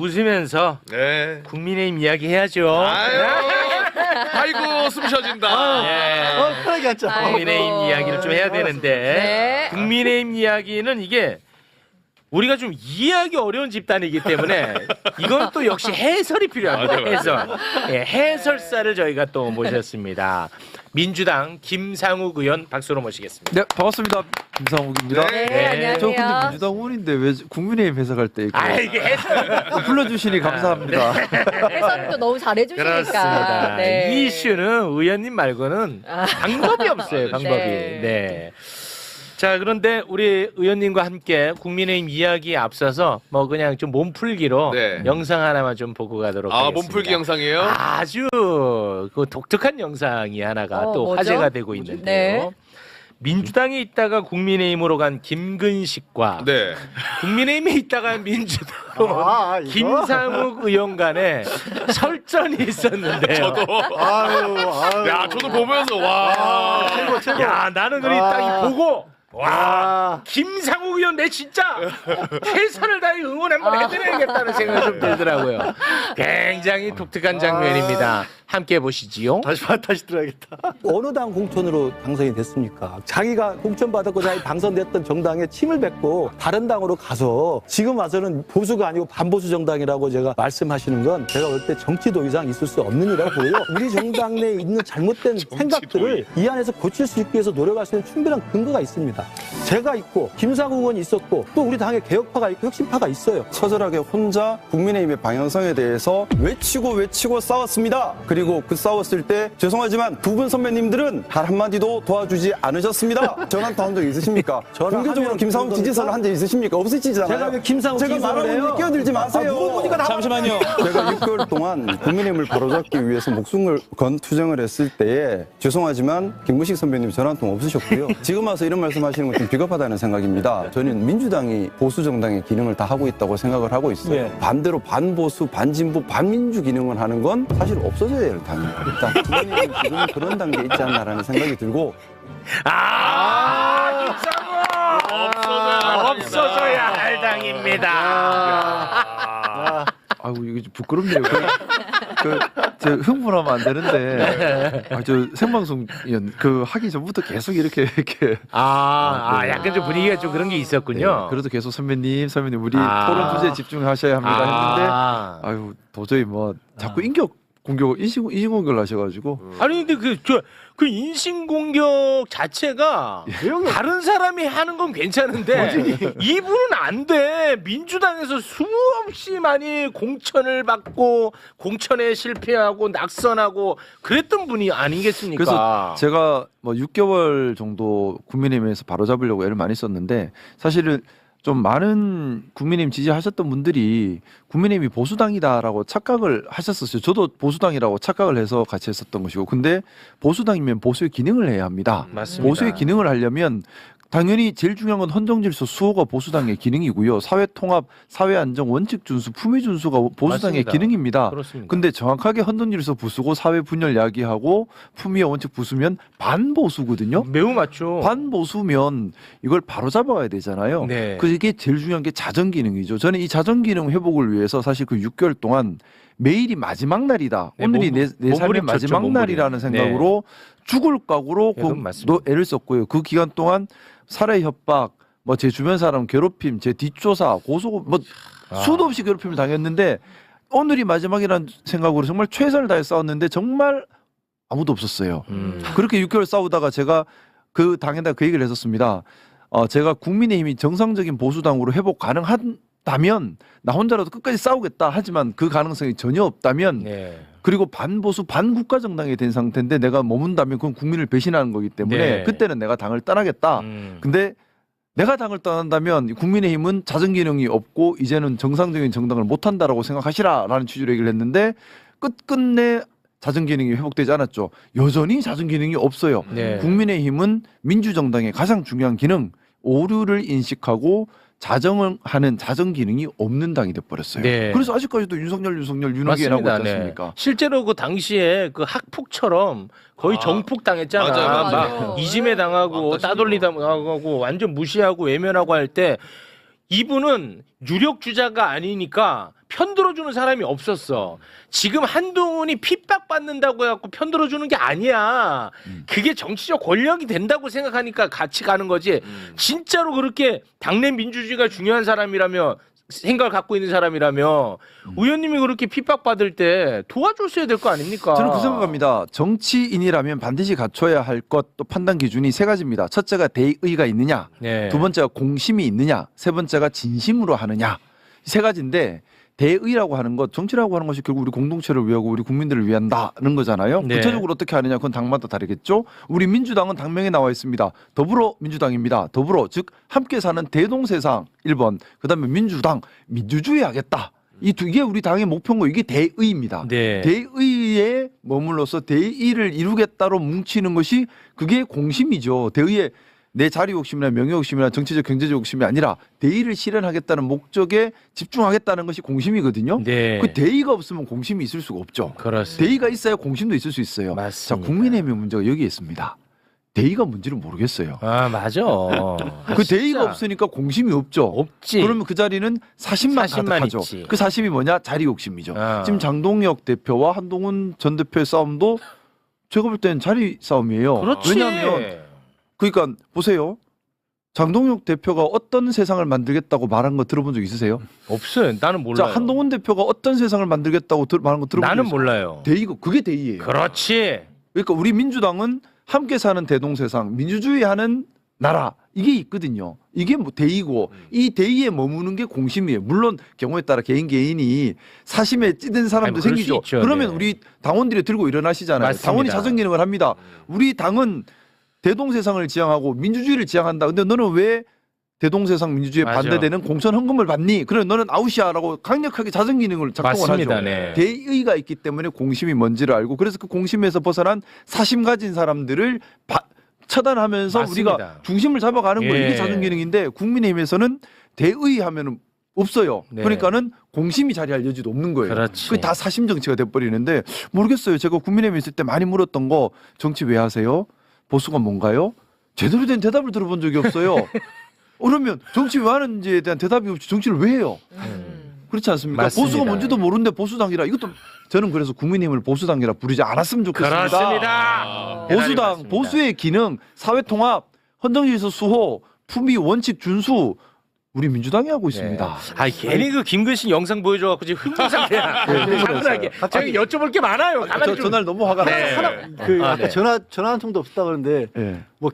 웃으면서 네. 국민의힘 이야기 해야죠. 아이고 숨 쉬어진다. 네. 편하게 앉자. 국민의힘 이야기를 좀 해야 되는데 네. 국민의힘 이야기는 이게 우리가 좀 이해하기 어려운 집단이기 때문에 이건 또 역시 해설이 필요합니다. 맞아요. 해설. 예, 해설사를 저희가 또 모셨습니다. 민주당 김상욱 의원 박수로 모시겠습니다. 네, 반갑습니다. 김상욱입니다. 네, 네. 안녕하세요. 저 근데 민주당 의원인데 왜 국민의힘 해석할 때 이렇게 아 이게 해설. 불러주시니 감사합니다. 해설을 또 너무 잘해주시니까. 그렇습니다. 네. 이 이슈는 의원님 말고는 방법이 없어요. 방법이. 네. 네. 자 그런데 우리 의원님과 함께 국민의힘 이야기에 앞서서 뭐 그냥 좀 몸풀기로 네. 영상 하나만 좀 보고 가도록 하겠습니다. 몸풀기 영상이에요? 아주 그 독특한 영상이 하나가 또 뭐죠? 화제가 되고 있는데요. 네. 민주당에 있다가 국민의힘으로 간 김근식과 네. 국민의힘에 있다가 민주당으로 이거? 김상욱 의원 간에 설전이 있었는데요. 저도. 야, 저도 보면서 와. 야 나는 그리 딱 보고 와 김상욱 의원 내 진짜 최선을 다해 응원 한번 해드려야겠다는 생각이 좀 들더라고요. 굉장히 독특한 장면입니다. 함께 보시지요. 다시 들어야겠다. 어느 당 공천으로 당선이 됐습니까? 자기가 공천 받았고 자기 당선됐던 정당에 침을 뱉고 다른 당으로 가서 지금 와서는 보수가 아니고 반보수 정당이라고 제가 말씀하시는 건 제가 볼 때 정치도 이상 있을 수 없는 일이라고 보여요. 우리 정당 내에 있는 잘못된 생각들을 이 안에서 고칠 수 있기 위해서 노력할 수 있는 충분한 근거가 있습니다. 제가 있고 김상욱 의원이 있었고 또 우리 당에 개혁파가 있고 혁신파가 있어요. 처절하게 혼자 국민의힘의 방향성에 대해서 외치고 싸웠습니다. 그리고 그 싸웠을 때 죄송하지만 두 분 선배님들은 단 한마디도 도와주지 않으셨습니다. 전화 한 적 있으십니까? 공개적으로 김상욱 지지선을 한 적 있으십니까? 없으시잖아요. 제가 왜 김상욱 제가 지지선을 말하는 해요? 데 끼어들지 마세요. 물어보니까 다 잠시만요. 제가 6개월 동안 국민의힘을 바로잡기 위해서 목숨을 건 투쟁을 했을 때에 죄송하지만 김근식 선배님 전화 한 통 없으셨고요. 지금 와서 이런 말씀하시는 건 좀 비겁하다는 생각입니다. 저는 민주당이 보수 정당의 기능을 다 하고 있다고 생각을 하고 있어요. 네. 반대로 반보수, 반진보, 반민주 기능을 하는 건 사실 없어져야 될 당입니다. 일단 국민의힘은 지금 그런 단계에 있지 않나라는 생각이 들고 김상욱 없어져야 할 당입니다. 아이고 이거 좀 부끄럽네요. 제가 흥분하면 안 되는데 저 생방송 하기 전부터 계속 이렇게 약간 좀 분위기가 좀 그런 게 있었군요. 네, 그래도 계속 선배님 우리 토론 주제에 집중하셔야 합니다 했는데 아유 도저히 뭐 자꾸 인신공격을 하셔가지고 아니 근데 그 인신공격 자체가 다른 사람이 하는 건 괜찮은데 이분은 안 돼. 민주당에서 수없이 많이 공천을 받고 공천에 실패하고 낙선하고 그랬던 분이 아니겠습니까? 그래서 제가 뭐 6개월 정도 국민의힘에서 바로잡으려고 애를 많이 썼는데 사실은 좀 많은 국민의힘 지지하셨던 분들이 국민의힘이 보수당이다라고 착각을 하셨었어요. 저도 보수당이라고 착각을 해서 같이 했었던 것이고, 근데 보수당이면 보수의 기능을 해야 합니다. 맞습니다. 보수의 기능을 하려면 당연히 제일 중요한 건 헌정질서 수호가 보수당의 기능이고요. 사회통합, 사회안정, 원칙준수, 품위준수가 보수당의 맞습니다. 기능입니다. 그렇습니다. 근데 정확하게 헌정질서 부수고 사회분열 야기하고 품위와 원칙 부수면 반보수거든요. 매우 맞죠. 반보수면 이걸 바로 잡아야 되잖아요. 네. 그래서 이게 제일 중요한 게 자정 기능이죠. 저는 이 자정 기능 회복을 위해서 사실 그 6개월 동안 매일이 마지막 날이다. 네, 오늘이 내 삶의 몸부림 마지막 쳤죠, 날이라는 몸부림. 생각으로 죽을 각오로 네, 그건 맞습니다. 애를 썼고요. 그 기간 동안 살해 협박, 뭐 제 주변 사람 괴롭힘, 제 뒷조사, 고소, 뭐 수도 없이 괴롭힘을 당했는데 오늘이 마지막이라는 생각으로 정말 최선을 다해 싸웠는데 정말 아무도 없었어요. 그렇게 6개월 싸우다가 제가 그 당에다 그 얘기를 했었습니다. 제가 국민의힘이 정상적인 보수당으로 회복 가능하다면 나 혼자라도 끝까지 싸우겠다. 하지만 그 가능성이 전혀 없다면 네. 그리고 반보수 반국가 정당이 된 상태인데 내가 머문다면 그건 국민을 배신하는 거기 때문에 네. 그때는 내가 당을 떠나겠다. 근데 내가 당을 떠난다면 국민의힘은 자정 기능이 없고 이제는 정상적인 정당을 못한다라고 생각하시라라는 취지로 얘기를 했는데 끝끝내 자정 기능이 회복되지 않았죠. 여전히 자정 기능이 없어요. 네. 국민의힘은 민주정당의 가장 중요한 기능 오류를 인식하고 자정을 하는 자정 기능이 없는 당이 돼버렸어요. 네. 그래서 아직까지도 윤석열 윤호기라고 있지 맞습니다. 않습니까? 네. 실제로 그 당시에 그 학폭처럼 거의 정폭 당했잖아. 맞아요. 막 이심에 당하고 따돌리 당하고 완전 무시하고 외면하고 할 때 이분은 유력 주자가 아니니까 편들어주는 사람이 없었어. 지금 한동훈이 핍박받는다고 해갖고 편들어주는 게 아니야. 그게 정치적 권력이 된다고 생각하니까 같이 가는 거지. 진짜로 그렇게 당내 민주주의가 중요한 사람이라며 생각을 갖고 있는 사람이라며 의원님이 그렇게 핍박받을 때 도와줬어야 될 거 아닙니까? 저는 그 생각합니다. 정치인이라면 반드시 갖춰야 할 것 또 판단 기준이 세 가지입니다. 첫째가 대의가 있느냐, 네. 두 번째가 공심이 있느냐, 세 번째가 진심으로 하느냐. 이 세 가지인데 대의라고 하는 것, 정치라고 하는 것이 결국 우리 공동체를 위하고 우리 국민들을 위한다는 거잖아요. 네. 구체적으로 어떻게 하느냐 그건 당마다 다르겠죠. 우리 민주당은 당명에 나와 있습니다. 더불어민주당입니다. 더불어 즉 함께 사는 대동세상 1번, 그다음에 민주당 민주주의 하겠다. 이게 우리 당의 목표인 거 이게 대의입니다. 네. 대의에 머물러서 대의를 이루겠다로 뭉치는 것이 그게 공심이죠. 대의에 내 자리 욕심이나 명예 욕심이나 정치적 경제적 욕심이 아니라 대의를 실현하겠다는 목적에 집중하겠다는 것이 공심이거든요. 네. 그 대의가 없으면 공심이 있을 수가 없죠. 그렇습니다. 대의가 있어야 공심도 있을 수 있어요. 맞습니다. 자, 국민의힘의 문제가 여기에 있습니다. 대의가 뭔지를 모르겠어요. 아 맞아. 그 진짜. 대의가 없으니까 공심이 없죠. 없지. 그러면 그 자리는 사심만 사심만 가득하죠. 있지. 그 사심이 뭐냐? 자리 욕심이죠. 아. 지금 장동혁 대표와 한동훈 전 대표의 싸움도 제가 볼 때는 자리 싸움이에요. 그렇지. 왜냐하면 그러니까 보세요. 장동혁 대표가 어떤 세상을 만들겠다고 말한 거 들어본 적 있으세요? 없어요. 나는 몰라요. 자, 한동훈 대표가 어떤 세상을 만들겠다고 말한 거 들어본 적 나는 있어요? 몰라요. 대의가 그게 대의예요. 그렇지. 그러니까 우리 민주당은 함께 사는 대동세상, 민주주의 하는 나라 이게 있거든요. 이게 뭐 대의고 이 대의에 머무는 게 공심이에요. 물론 경우에 따라 개인이 사심에 찌든 사람도 아니, 그럴 생기죠. 수 있죠. 그러면 네. 우리 당원들이 들고 일어나시잖아요. 맞습니다. 당원이 자정 기능을 합니다. 우리 당은 대동세상을 지향하고 민주주의를 지향한다. 근데 너는 왜 대동세상 민주주의에 맞아. 반대되는 공천 헌금을 받니? 그래 너는 아웃이야라고 강력하게 자정 기능을 작동을 맞습니다. 하죠. 네. 대의가 있기 때문에 공심이 뭔지를 알고 그래서 그 공심에서 벗어난 사심 가진 사람들을 처단하면서 맞습니다. 우리가 중심을 잡아가는 거예요. 예. 이게 자정 기능인데 국민의힘에서는 대의 하면은 없어요. 네. 그러니까는 공심이 자리할 여지도 없는 거예요. 그렇지. 그게 다 사심 정치가 돼버리는데 모르겠어요. 제가 국민의힘에 있을 때 많이 물었던 거 정치 왜 하세요? 보수가 뭔가요? 제대로 된 대답을 들어본 적이 없어요. 그러면 정치 왜 하는지에 대한 대답이 없이 정치를 왜 해요? 그렇지 않습니까? 맞습니다. 보수가 뭔지도 모르는데 보수당이라 이것도 저는 그래서 국민의힘을 보수당이라 부르지 않았으면 좋겠습니다. 그렇습니다. 보수당, 맞습니다. 보수의 기능, 사회통합, 헌정질서 수호, 품위 원칙 준수 우리 민주당이 하고 있습니다. 아 괜히 그 김근식 영상 보여줘갖고 지금 흥분 상태야. 차분하게. 제가 여쭤볼 게 많아요. 가만히 좀. 전날 너무 화가 네. 났어요. 그 아, 아까 네. 전화 한 통도 없다 그러는데 예. 뭐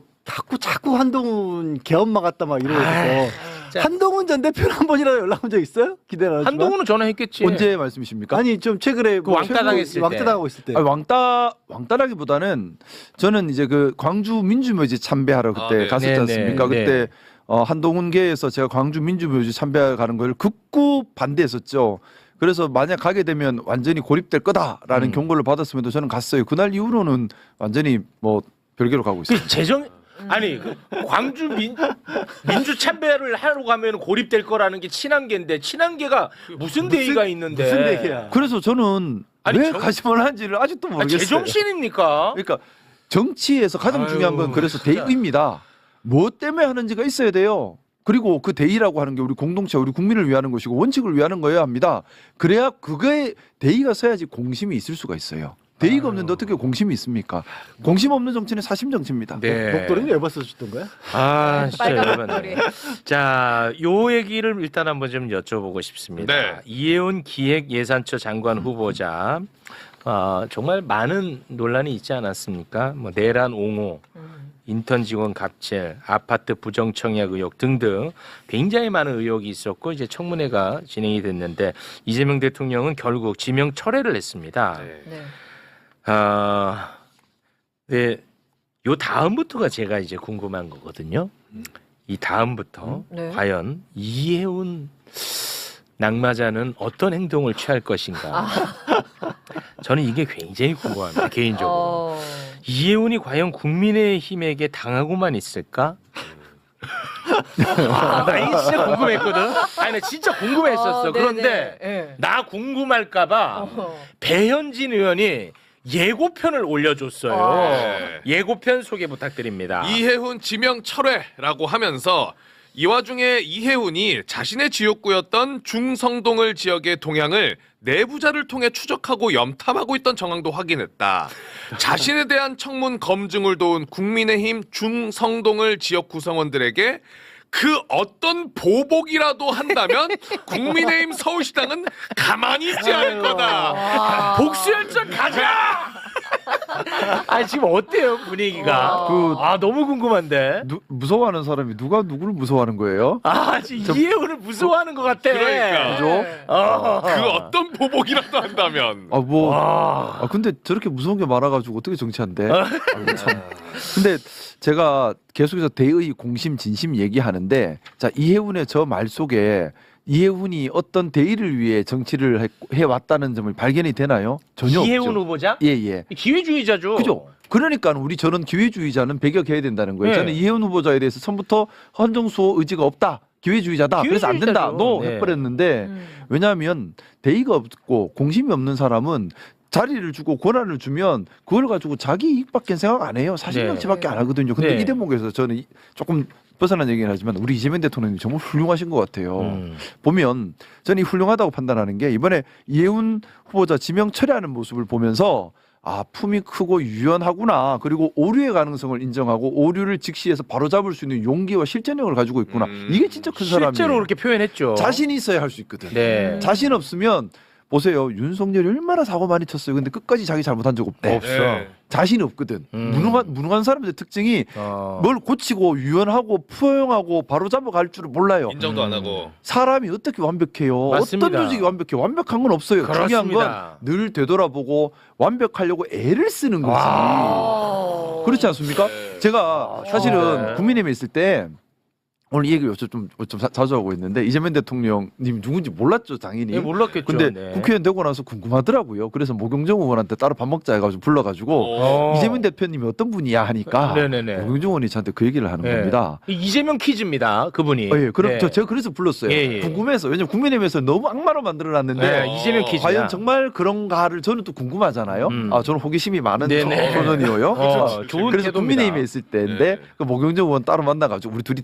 자꾸 한동훈 개엄마 같다 막 이러고 있어서 진짜. 한동훈 전 대표는 한 번이라도 연락 온 적 있어요? 기대는 하지만 한동훈은 전화했겠지. 언제 말씀이십니까? 아니 좀 최근에 그 왕따 당했을 때. 왕따 당하고 있을 때 아니, 왕따라기보다는 저는 이제 그 광주 민주묘지 참배하러 그때 아, 네. 갔었지 네, 않습니까? 네, 그때 한동훈계에서 제가 광주 민주묘지 참배하러 가는 걸 극구 반대했었죠. 그래서 만약 가게 되면 완전히 고립될 거다라는 경고를 받았음에도 저는 갔어요. 그날 이후로는 완전히 뭐 별개로 가고 있어요. 그 재정 아니 그 광주 민주 참배를 하러 가면 고립될 거라는 게 친한계인데 친한계가 무슨 대의가 있는데 무슨 대기야? 그래서 저는 아니, 왜 가심을 하는지를 아직도 아, 모르겠어요. 제정신입니까? 그러니까 정치에서 가장 아유, 중요한 건 그래서 진짜. 대의입니다. 무엇 때문에 하는지가 있어야 돼요. 그리고 그 대의라고 하는 게 우리 공동체, 우리 국민을 위하는 것이고 원칙을 위하는 거여야 합니다. 그래야 그거에 대의가 서야지 공심이 있을 수가 있어요. 대의가 없는데 어떻게 공심이 있습니까? 공심 없는 정치는 사심 정치입니다. 네. 목도리는 왜 벗어주던 거야? 아 진짜 빨간 여러분. 목도리. 자, 요 얘기를 일단 한번 좀 여쭤보고 싶습니다. 네. 이혜훈 기획예산처 장관 후보자 정말 많은 논란이 있지 않았습니까? 뭐 내란 옹호, 인턴 직원 갑질, 아파트 부정 청약 의혹 등등 굉장히 많은 의혹이 있었고 이제 청문회가 진행이 됐는데 이재명 대통령은 결국 지명 철회를 했습니다. 네. 네, 요 다음부터가 제가 이제 궁금한 거거든요. 이 다음부터 네. 과연 이혜훈 낙마자는 어떤 행동을 취할 것인가? 저는 이게 굉장히 궁금합니다. 개인적으로. 이혜훈이 과연 국민의힘에게 당하고만 있을까? 나 이게 진짜 궁금했거든. 아니 나 진짜 궁금했었어. 그런데 나 궁금할까봐 배현진 의원이 예고편을 올려줬어요. 네. 예고편 소개 부탁드립니다. 이혜훈 지명 철회라고 하면서 이 와중에 이해운이 자신의 지역구였던 중성동을 지역의 동향을 내부자를 통해 추적하고 염탐하고 있던 정황도 확인했다. 자신에 대한 청문 검증을 도운 국민의힘 중성동을 지역 구성원들에게 그 어떤 보복이라도 한다면 국민의힘 서울시당은 가만히 있지 않을 거다. 복수열전 가자. 아 지금 어때요 분위기가? 너무 궁금한데. 무서워하는 사람이 누가 누구를 무서워하는 거예요? 아 지금 이해훈을 무서워하는 것 같아. 그러니까. 그죠? 그 어떤 보복이라도 한다면. 근데 저렇게 무서운 게 많아가지고 어떻게 정치한대? 아이고, 참. 근데 제가 계속해서 대의 공심 진심 얘기하는데 자 이해훈의 저 말 속에 이해훈이 어떤 대의를 위해 정치를 해왔다는 점을 발견이 되나요? 전혀 이해훈 없죠. 후보자? 예. 기회주의자죠. 그죠? 그러니까 저는 기회주의자는 배격해야 된다는 거예요. 네. 저는 이해훈 후보자에 대해서 처음부터 헌정수호 의지가 없다. 기회주의자다. 그래서 안 된다. 기회주의자죠. 너 네. 해버렸는데 왜냐하면 대의가 없고 공심이 없는 사람은 자리를 주고 권한을 주면 그걸 가지고 자기 이익밖에 생각 안 해요. 사실정치밖에 안 하거든요. 근데 네. 이 대목에서 저는 조금 벗어난 얘기는 하지만 우리 이재명 대통령이 정말 훌륭하신 것 같아요. 보면 저는 이 훌륭하다고 판단하는 게 이번에 이해훈 후보자 지명 철회하는 모습을 보면서 아 품이 크고 유연하구나. 그리고 오류의 가능성을 인정하고 오류를 직시해서 바로잡을 수 있는 용기와 실전력을 가지고 있구나. 이게 진짜 큰 사람이에요. 실제로 그렇게 표현했죠. 자신이 있어야 할 수 있거든. 네. 자신 없으면 보세요. 윤석열이 얼마나 사고 많이 쳤어요. 근데 끝까지 자기 잘못한 적 없대. 없어. 네. 자신이 없거든. 무능한 사람들의 특징이 뭘 고치고 유연하고 포용하고 바로잡아 갈 줄을 몰라요. 인정도 안 하고. 사람이 어떻게 완벽해요? 맞습니다. 어떤 조직이 완벽해? 완벽한 건 없어요. 중요한 그렇습니다. 건 늘 되돌아보고 완벽하려고 애를 쓰는 거지. 그렇지 않습니까? 제가 사실은 네. 국민의힘에 있을 때 오늘 이 얘기를 좀 자주 하고 있는데 이재명 대통령님 누군지 몰랐죠 당연히. 네, 몰랐겠죠. 근데 네. 국회의원 되고 나서 궁금하더라고요. 그래서 모경정 의원한테 따로 밥 먹자 해가지고 불러가지고 어. 이재명 대표님이 어떤 분이야 하니까 네네네. 모경정 의원이 저한테 그 얘기를 하는 네. 겁니다. 이재명 퀴즈입니다. 그분이. 예, 그럼 네. 제가 그래서 불렀어요. 예. 궁금해서 왜냐면 국민의힘에서 너무 악마로 만들어놨는데 네, 이재명 퀴즈. 과연 정말 그런가를 저는 또 궁금하잖아요. 저는 호기심이 많은 네네. 소년이요. 좋은 그래서 태도입니다. 국민의힘에 있을 때인데 네. 그 모경정 의원 따로 만나가지고 우리 둘이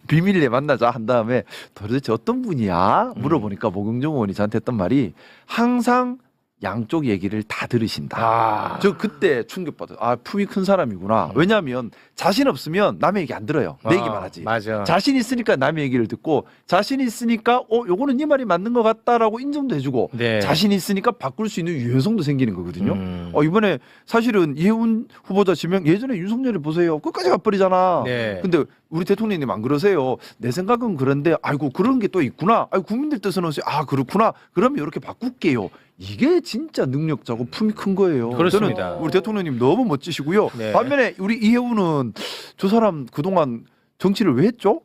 비밀리에 만나자 한 다음에 도대체 어떤 분이야 물어보니까 모경정 의원이 저한테 했던 말이 항상 양쪽 얘기를 다 들으신다. 저 그때 충격받아요. 아 품이 큰 사람이구나. 왜냐하면 자신 없으면 남의 얘기 안 들어요. 내 얘기만 하지. 맞아. 자신 있으니까 남의 얘기를 듣고 자신 있으니까 요거는 네 말이 맞는 것 같다라고 인정도 해주고 네. 자신 있으니까 바꿀 수 있는 유연성도 생기는 거거든요. 이번에 사실은 이해훈 후보자 지명 예전에 윤석열을 보세요. 끝까지 가버리잖아. 네. 근데 우리 대통령님 안 그러세요. 내 생각은 그런데 아이고 그런 게 또 있구나. 아이고 국민들 뜻은 어떠세요? 아 그렇구나. 그러면 이렇게 바꿀게요. 이게 진짜 능력자고 품이 큰 거예요. 그렇습니다. 저는 우리 대통령님 너무 멋지시고요. 네. 반면에 우리 이해훈은 저 사람 그동안 정치를 왜 했죠?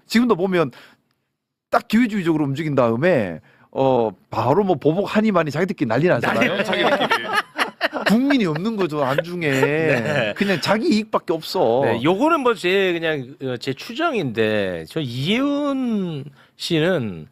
지금도 보면 딱 기회주의적으로 움직인 다음에 바로 뭐 보복 한이만이 자기들끼리 난리 나잖아요. 국민이 없는 거죠 안중에. 네. 그냥 자기 이익밖에 없어. 네, 요거는 뭐 제 추정인데 저 이해훈 씨는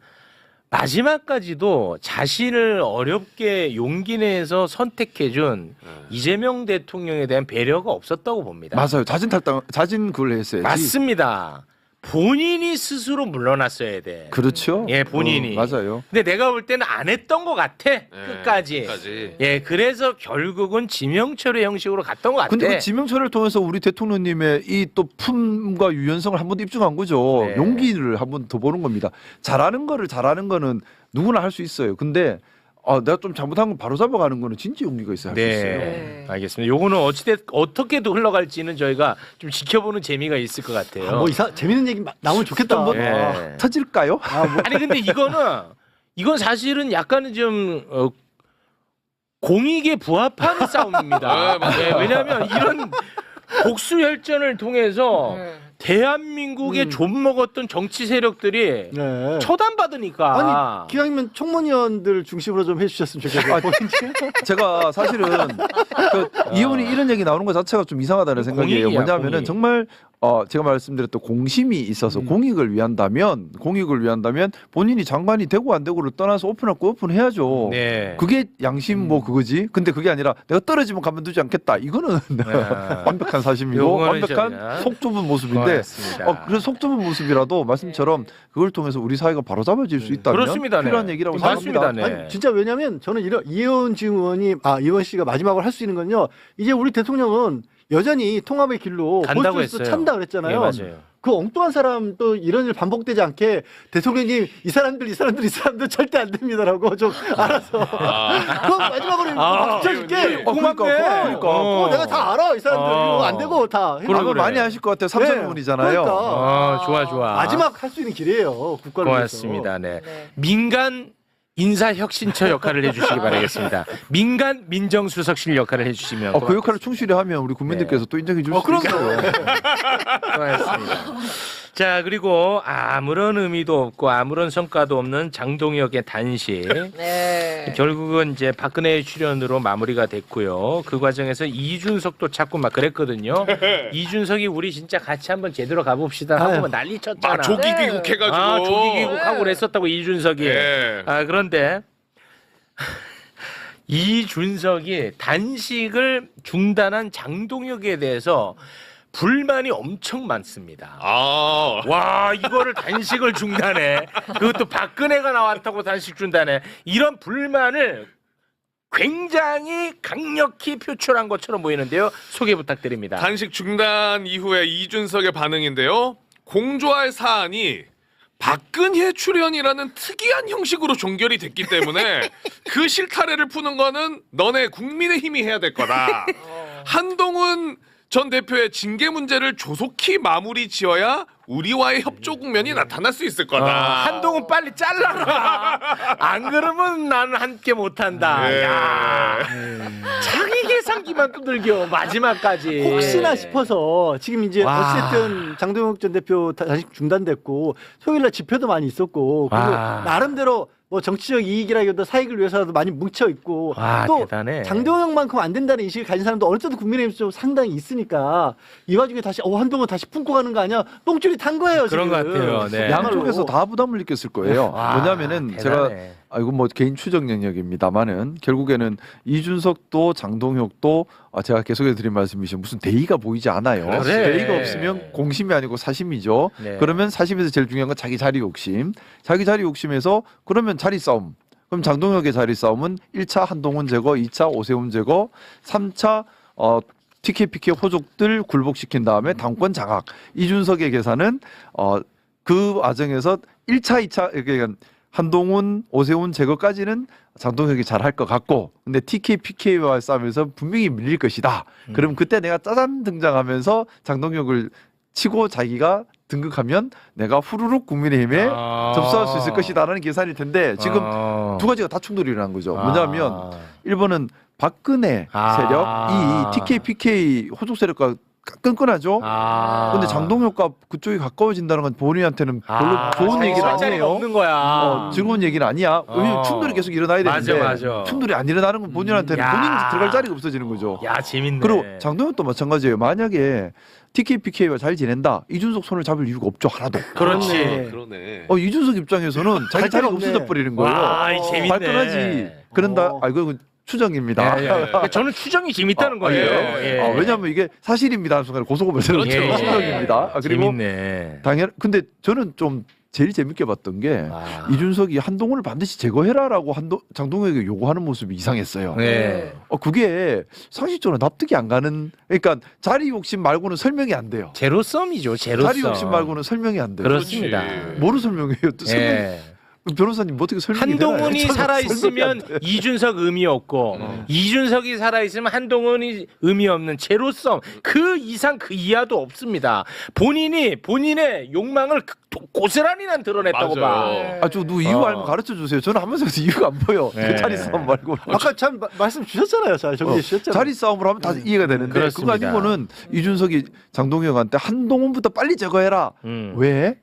마지막까지도 자신을 어렵게 용기 내서 선택해준 이재명 대통령에 대한 배려가 없었다고 봅니다. 맞아요. 자진 그걸 했어야지. 맞습니다. 본인이 스스로 물러났어야 돼. 그렇죠. 예, 본인이. 맞아요. 근데 내가 볼 때는 안 했던 것 같아. 끝까지. 예, 그래서 결국은 지명철의 형식으로 갔던 것 같아. 근데 그 지명철을 통해서 우리 대통령님의 이 또 품과 유연성을 한 번 더 입증한 거죠. 네. 용기를 한 번 더 보는 겁니다. 잘하는 거는 누구나 할 수 있어요. 근데 내가 좀 잘못한 건 바로 잡아가는 거는 진짜 용기가 있어야 할 수 있어요. 네, 알겠습니다. 요거는 어떻게든 흘러갈지는 저희가 좀 지켜보는 재미가 있을 것 같아요. 재밌는 얘기 나오면 좋겠다. 뭐 네. 터질까요? 아니 근데 이건 사실은 약간은 좀 공익에 부합하는 싸움입니다. 네, 왜냐하면 이런 복수 혈전을 통해서 대한민국에 좀 먹었던 정치 세력들이 네. 처단받으니까. 아니 기왕이면 총무위원들 중심으로 좀 해주셨으면 좋겠어요. 제가 사실은 이혼이 이런 얘기 나오는 것 자체가 좀 이상하다는 생각이에요. 공익이야, 뭐냐면은 공익. 정말 제가 말씀드렸던 공심이 있어서 공익을 위한다면 본인이 장관이 되고 안 되고를 떠나서 오픈할 거 오픈해야죠. 네. 그게 양심 뭐 그거지. 근데 그게 아니라 내가 떨어지면 가만두지 않겠다. 이거는 완벽한 사심이고 요거는 완벽한 진짜 속 좁은 모습인데 고맙습니다. 그래서 속 좁은 모습이라도 말씀처럼 그걸 통해서 우리 사회가 바로잡아질 수 있다면 그렇습니다. 네. 필요한 얘기라고 맞습니다. 생각합니다. 네. 아니, 진짜 왜냐면 저는 이혜원 지금 의원이 이혜원 씨가 마지막으로 할 수 있는 건요. 이제 우리 대통령은 여전히 통합의 길로 간다고 보수에서 했어요. 찬다 그랬잖아요. 예, 맞아요. 그 엉뚱한 사람 또 이런 일 반복되지 않게 대통령님 이 사람들 절대 안 됩니다라고 좀 알아서 그럼 마지막으로 붙여줄게. 그러니까. 내가 다 알아 이 사람들 이거 안 되고 다. 그래, 아마 그래. 많이 하실 것 같아요. 삼성문이잖아요. 그러니까. 좋아. 마지막 할 수 있는 길이에요. 국가를 고맙습니다. 네. 네. 민간 인사혁신처 역할을 해주시기 바라겠습니다. 민간 민정수석실 역할을 해주시면 그 역할을 충실히 하면 우리 국민들께서 또 인정해 줄 수 있어요. 고맙습니다. 자, 그리고 아무런 의미도 없고 아무런 성과도 없는 장동혁의 단식. 네. 결국은 이제 박근혜의 출연으로 마무리가 됐고요. 그 과정에서 이준석도 찾고 막 그랬거든요. 이준석이 우리 진짜 같이 한번 제대로 가봅시다 하고 막 난리 쳤잖아. 조기 네. 귀국해가지고. 조기 귀국하고 그랬었다고 이준석이. 예. 그런데 이준석이 단식을 중단한 장동혁에 대해서 불만이 엄청 많습니다. 와, 이거를 단식을 중단해. 그것도 박근혜가 나왔다고 단식 중단해. 이런 불만을 굉장히 강력히 표출한 것처럼 보이는데요. 소개 부탁드립니다. 단식 중단 이후에 이준석의 반응인데요. 공조할 사안이 박근혜 출연이라는 특이한 형식으로 종결이 됐기 때문에 그 실타래를 푸는 거는 너네 국민의힘이 해야 될 거다. 한동훈 전 대표의 징계 문제를 조속히 마무리 지어야 우리와의 협조 국면이 나타날 수 있을 거다. 한동훈 빨리 잘라라. 안 그러면 나는 함께 못한다. 네. 야, 자기 계산기만 두들겨 마지막까지. 혹시나 싶어서 지금 이제 와. 어쨌든 장동혁 전 대표 단식 중단됐고 토요일날 집회도 많이 있었고 그리고 와. 나름대로 뭐 정치적 이익이라기보다 사익을 위해서라도 많이 뭉쳐 있고 와, 또 대단해. 장동혁만큼 안 된다는 인식을 가진 사람도 어느 정도 국민의힘 좀 상당히 있으니까 이 와중에 다시 한동훈 다시 품고 가는 거 아니야? 똥줄이 탄 거예요 그런 지금. 것 같아요. 네. 양쪽에서 다 부담을 느꼈을 거예요. 와, 뭐냐면은 제가 대단해. 이건 뭐 개인 추정 영역입니다만은 결국에는 이준석도 장동혁도 제가 계속해 드린 말씀이죠. 무슨 대의가 보이지 않아요. 그래. 대의가 없으면 공심이 아니고 사심이죠. 네. 그러면 사심에서 제일 중요한 건 자기 자리 욕심. 자기 자리 욕심에서 그러면 자리 싸움. 그럼 장동혁의 자리 싸움은 1차 한동훈 제거, 2차 오세훈 제거, 3차 TKPK 호족들 굴복시킨 다음에 당권 장악. 이준석의 계산은 그 과정에서 1차, 2차 이렇게 한동훈, 오세훈 제거까지는 장동혁이 잘할 것 같고, 근데 TKPK와 싸움에서 분명히 밀릴 것이다. 그럼 그때 내가 짜잔 등장하면서 장동혁을 치고 자기가 등극하면 내가 후루룩 국민의힘에 접수할 수 있을 것이다라는 계산일 텐데 지금 두 가지가 다 충돌이 일어난 거죠. 뭐냐면 1번은 박근혜 세력, 이 TKPK 호족 세력과 끈끈하죠. 근데 장동혁과 그쪽이 가까워진다는 건 본인한테는 별로 좋은 얘기는 아니에요. 없는 거야. 즐거운 얘기는 아니야. 왜냐면 충돌이 계속 일어나야 되는데 맞아. 충돌이 안 일어나는 건 본인한테는 야. 본인 들어갈 자리가 없어지는 거죠. 야, 재밌네. 그리고 장동혁도 마찬가지예요. 만약에 TKPK와 잘 지낸다, 이준석 손을 잡을 이유가 없죠. 하나도. 그렇지. 그러네. 이준석 입장에서는 자기 자리가 없어져 버리는 거예요. 와, 이 재밌네. 발끈하지. 그런다. 이건 추정입니다. 예. 저는 추정이 재밌다는 거예요. 예. 왜냐하면 이게 사실입니다 하는 순간에 고소고발 세는 그렇죠. 예. 추정입니다. 그리고 재밌네. 근데 저는 좀 제일 재밌게 봤던 게 이준석이 한동훈을 반드시 제거해라라고 장동혁에게 요구하는 모습이 이상했어요. 네. 그게 상식적으로 납득이 안 가는. 그러니까 자리 욕심 말고는 설명이 안 돼요. 제로섬이죠. 제로섬. 자리 욕심 말고는 설명이 안 돼요. 그렇습니다. 뭐로 설명해요? 또 설명. 예. 변호사님 뭐 어떻게 설명이 한동훈이 되나요? 살아 설명이 있으면 안 돼요. 이준석 의미 없고 이준석이 살아 있으면 한동훈이 의미 없는 제로섬, 그 이상 그 이하도 없습니다. 본인의 욕망을 고스란히 난 드러냈다고 맞아요. 봐. 저 누구 이유 알면 가르쳐 주세요. 저는 하면서 이유가 안 보여. 네. 그 자리 싸움 말고. 아까 참 말씀 주셨잖아요. 잘 정리해 주셨잖아요. 자리 싸움을 하면 다 이해가 되는데 그렇습니다. 그거 아니고는 이준석이 장동혁한테 한동훈부터 빨리 제거해라. 왜?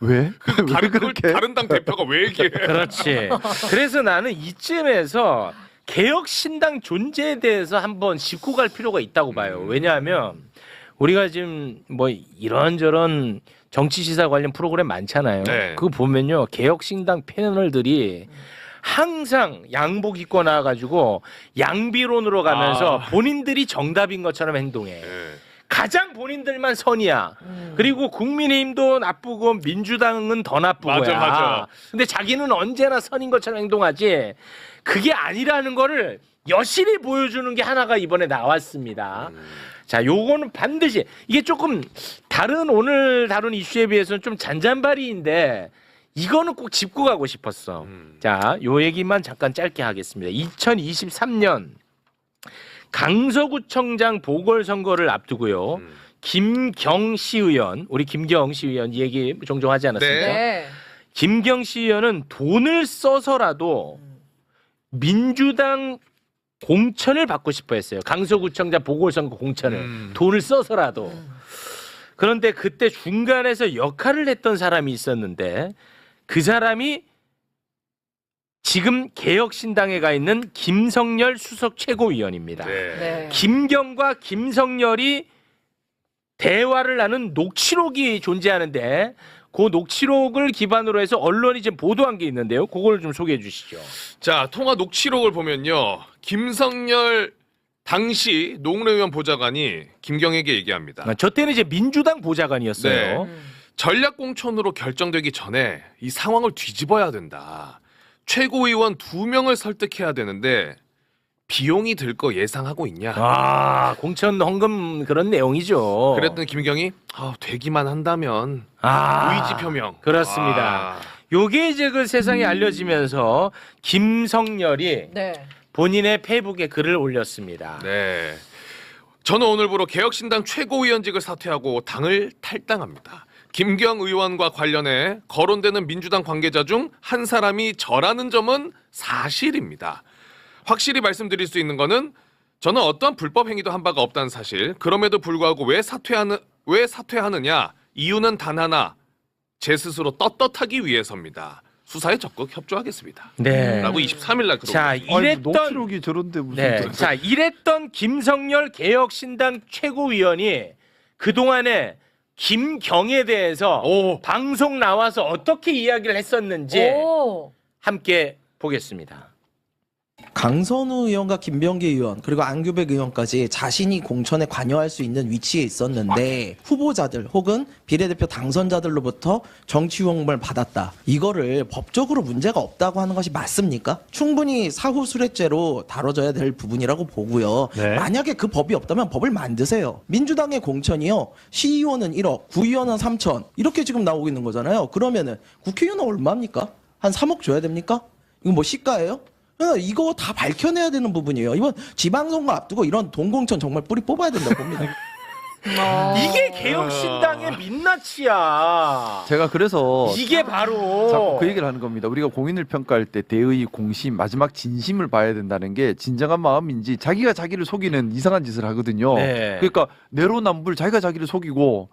왜 그걸 그렇게? 다른 당 대표가 왜 얘기해? 그렇지. 그래서 나는 이쯤에서 개혁신당 존재에 대해서 한번 짚고 갈 필요가 있다고 봐요. 왜냐하면 우리가 지금 뭐 이런저런 정치 시사 관련 프로그램 많잖아요. 네. 그거 보면요 개혁신당 패널들이 항상 양복 입고 나와가지고 양비론으로 가면서 본인들이 정답인 것처럼 행동해. 네. 가장 본인들만 선이야. 그리고 국민의힘도 나쁘고 민주당은 더 나쁘고야. 맞아. 근데 자기는 언제나 선인 것처럼 행동하지. 그게 아니라는 거를 여실히 보여주는 게 하나가 이번에 나왔습니다. 자, 요거는 반드시 이게 조금 다른 오늘 다룬 이슈에 비해서는 좀 잔잔바리인데 이거는 꼭 짚고 가고 싶었어. 자, 요 얘기만 잠깐 짧게 하겠습니다. 2023년 강서구청장 보궐선거를 앞두고요. 김경시 의원, 우리 김경시 의원 얘기 종종 하지 않았습니까? 네. 김경시 의원은 돈을 써서라도 민주당 공천을 받고 싶어 했어요. 강서구청장 보궐선거 공천을. 돈을 써서라도. 그런데 그때 중간에서 역할을 했던 사람이 있었는데 그 사람이 지금 개혁신당에 가 있는 김성열 수석 최고위원입니다. 네. 김경과 김성열이 대화를 나눈 녹취록이 존재하는데 그 녹취록을 기반으로 해서 언론이 지금 보도한 게 있는데요. 그걸 좀 소개해 주시죠. 자, 통화 녹취록을 보면요. 김성열 당시 노웅래 의원 보좌관이 김경에게 얘기합니다. 저 때는 이제 민주당 보좌관이었어요. 네. 전략 공천으로 결정되기 전에 이 상황을 뒤집어야 된다. 최고위원 2명을 설득해야 되는데 비용이 들 거 예상하고 있냐? 아, 공천 헌금 그런 내용이죠. 그랬더니 김경이 되기만 한다면 의지 표명. 그렇습니다. 요게 이제 그 세상에 알려지면서 김성열이 네. 본인의 페이북에 글을 올렸습니다. 네. 저는 오늘부로 개혁신당 최고위원직을 사퇴하고 당을 탈당합니다. 김경 의원과 관련해 거론되는 민주당 관계자 중 한 사람이 저라는 점은 사실입니다. 확실히 말씀드릴 수 있는 거는 저는 어떤 불법 행위도 한 바가 없다는 사실. 그럼에도 불구하고 왜 사퇴하느냐? 이유는 단 하나. 제 스스로 떳떳하기 위해서입니다. 수사에 적극 협조하겠습니다. 네. 라고 23일 날 자, 아니, 이랬던 녹취록이 저런데 무슨 네. 자, 이랬던 김성열 개혁신당 최고위원이 그동안에 김경에 대해서 방송 나와서 어떻게 이야기를 했었는지 오. 함께 보겠습니다. 강선우 의원과 김병기 의원 그리고 안규백 의원까지 자신이 공천에 관여할 수 있는 위치에 있었는데 후보자들 혹은 비례대표 당선자들로부터 정치 유혹을 받았다. 이거를 법적으로 문제가 없다고 하는 것이 맞습니까? 충분히 사후수뢰죄로 다뤄져야 될 부분이라고 보고요. 네. 만약에 그 법이 없다면 법을 만드세요. 민주당의 공천이요. 시의원은 1억, 구의원은 3천 이렇게 지금 나오고 있는 거잖아요. 그러면은 국회의원은 얼마입니까? 한 3억 줘야 됩니까? 이거 뭐 시가예요? 이거 다 밝혀내야 되는 부분이에요. 이번 지방선거 앞두고 이런 돈공천 정말 뿌리 뽑아야 된다고 봅니다. 이게 개혁신당의 민낯이야. 제가 그래서 이게 바로 자꾸 그 얘기를 하는 겁니다. 우리가 공인을 평가할 때 대의, 공심, 마지막 진심을 봐야 된다는 게 진정한 마음인지 자기가 자기를 속이는 이상한 짓을 하거든요. 네. 그러니까 내로남불 자기가 자기를 속이고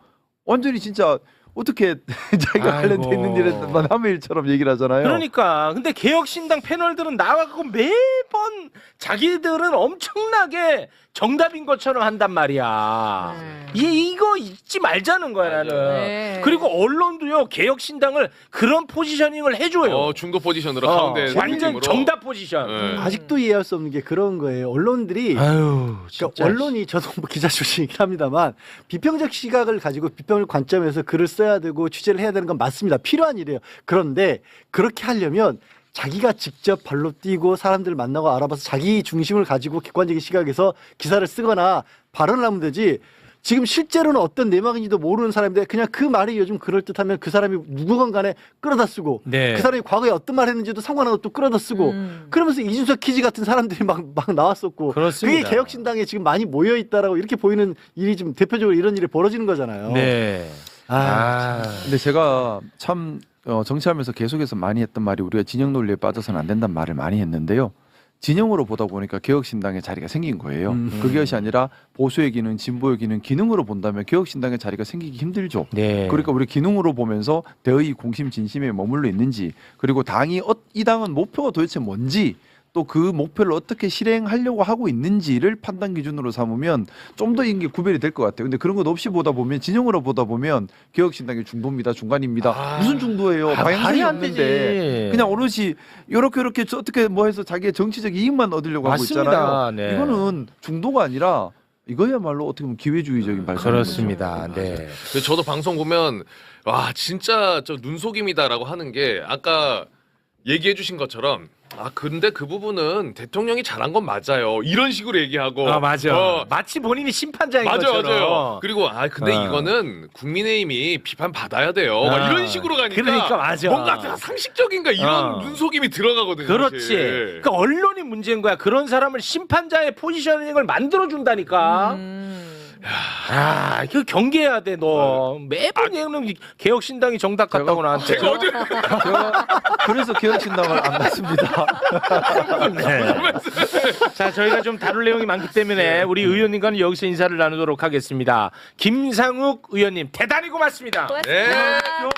완전히 진짜 어떻게 자기가 아이고. 관련돼 있는 일에만 함의 일처럼 얘기를 하잖아요. 그러니까 근데 개혁신당 패널들은 나와갖고 매번 자기들은 엄청나게 정답인 것처럼 한단 말이야. 이거 잊지 말자는 거야 나는. 네. 그리고 언론도요 개혁신당을 그런 포지셔닝을 해줘요. 중도 포지션으로 가운데 완전 느낌으로. 정답 포지션. 네. 아직도 이해할 수 없는 게 그런 거예요. 언론들이 아유, 그러니까 언론이 저도 뭐 기자 출신이긴 합니다만 비평적 시각을 가지고 비평적 관점에서 글을 써야 되고 취재를 해야 되는 건 맞습니다. 필요한 일이에요. 그런데 그렇게 하려면 자기가 직접 발로 뛰고 사람들을 만나고 알아봐서 자기 중심을 가지고 객관적인 시각에서 기사를 쓰거나 발언을 하면 되지. 지금 실제로는 어떤 내막인지도 모르는 사람인데 그냥 그 말이 요즘 그럴듯하면 그 사람이 누구건 간에 끌어다 쓰고 네. 그 사람이 과거에 어떤 말 했는지도 상관없고 또 끌어다 쓰고 그러면서 이준석 키즈 같은 사람들이 막 나왔었고 그렇습니다. 그게 개혁신당에 지금 많이 모여 있다라고 이렇게 보이는 일이 지금 대표적으로 이런 일이 벌어지는 거잖아요. 네. 근데 제가 참 정치하면서 계속해서 많이 했던 말이 우리가 진영 논리에 빠져서는 안 된다는 말을 많이 했는데요. 진영으로 보다 보니까 개혁신당의 자리가 생긴 거예요. 그것이 아니라 보수의 기능, 진보의 기능으로 본다면 개혁신당의 자리가 생기기 힘들죠. 네. 그러니까 우리 기능으로 보면서 대의, 공심, 진심에 머물러 있는지 그리고 당이 이 당은 목표가 도대체 뭔지 또 그 목표를 어떻게 실행하려고 하고 있는지를 판단 기준으로 삼으면 좀 더 이게 구별이 될 것 같아요. 근데 그런 것 없이 보다 보면 진영으로 보다 보면 개혁신당이 중도입니다, 중간입니다. 무슨 중도예요? 방향성이 말이 안 없는데 되지. 그냥 오롯이 이렇게 어떻게 뭐 해서 자기의 정치적 이익만 얻으려고 맞습니다. 하고 있잖아요. 네. 이거는 중도가 아니라 이거야말로 어떻게 보면 기회주의적인 발상. 그렇습니다. 네. 근데 저도 방송 보면 와 진짜 저 눈속임이다라고 하는 게 아까 얘기해 주신 것처럼 근데 그 부분은 대통령이 잘한 건 맞아요. 이런 식으로 얘기하고 맞아. 마치 본인이 심판자인 것처럼. 맞아요. 그리고 근데 어. 이거는 국민의힘이 비판 받아야 돼요. 막 이런 식으로 가니까 그러니까 맞아. 뭔가 상식적인가 이런 눈속임이 들어가거든요. 그렇지. 사실. 그러니까 언론이 문제인 거야. 그런 사람을 심판자의 포지셔닝을 만들어 준다니까. 그 경계해야 돼 너. 매번 얘는 개혁신당이 정답 같다고 나한테. 제가 어제 제가 그래서 개혁신당을 안 갔습니다. 네. 자, 저희가 좀 다룰 내용이 많기 때문에 우리 의원님과는 여기서 인사를 나누도록 하겠습니다. 김상욱 의원님 대단히 고맙습니다. 고맙습니다. 네.